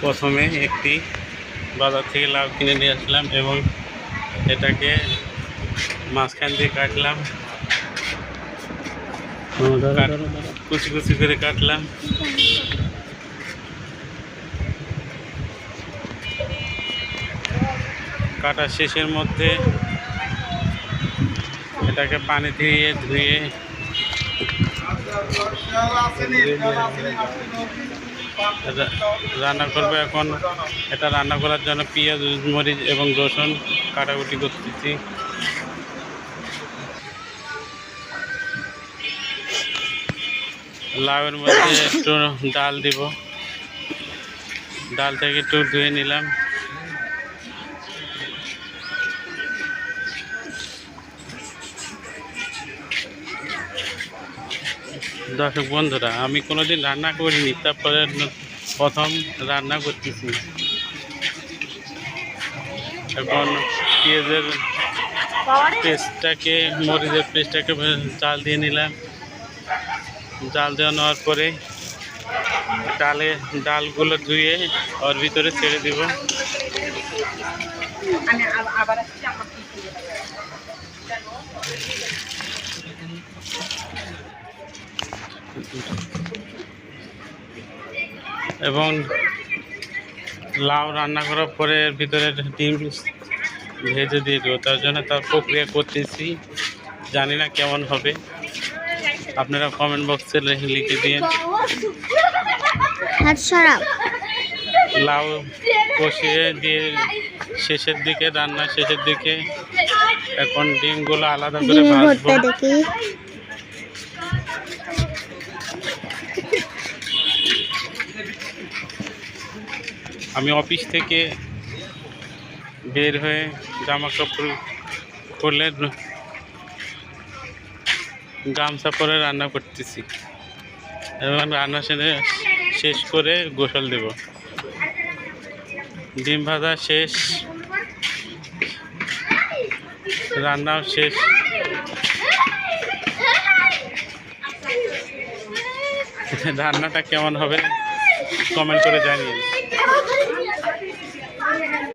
প্রথমে একটি বাজার থেকে লাউ কিনে নিয়ে আসলাম এবং এটাকে মাঝখান দিয়ে কাটলাম, কুচি কুচি করে কাটলাম। কাটা শেষের মধ্যে এটাকে পানি দিয়ে ধুয়ে রান্না করবো। এখন এটা রান্না করার জন্য পেঁয়াজ, মরিচ এবং রসুন কাটাকুটি করতেছি। লাউয়ের মধ্যে একটু ডাল দিব, ডাল থেকে একটু ধুয়ে নিলাম। দর্শক বন্ধুরা, আমি কোনোদিন রান্না করিনি, তারপরে প্রথম রান্না করতেছি। এখন পেঁয়াজের পেস্টটাকে, মরিচের পেস্টটাকে জাল দিয়ে নিলাম। জাল দেওয়া নেওয়ার পরে ডালগুলো ধুয়ে ওর ভিতরে ছেড়ে দিব। এবং লাউ রান্না করার পরে এর ভিতরে ডিম ভেজে দিয়ে দেবো। তার জন্য তার প্রক্রিয়া করতেছি, জানি না কেমন হবে, আপনারা কমেন্ট বক্সে লিখে দিন। লাউ কষিয়ে দিয়ে শেষের দিকে, রান্না শেষের দিকে এখন ডিমগুলো আলাদা করে ভাজবো। আমি অফিস থেকে বের হয়ে জামা কাপড় খুলে গামছা পরে রান্না করতেছি এবং রান্না শেষ করে গোসল দেব। ডিম ভাজা শেষ, রান্নাও শেষ। রান্নাটা কেমন হবে কমেন্ট করে জানিয়ে।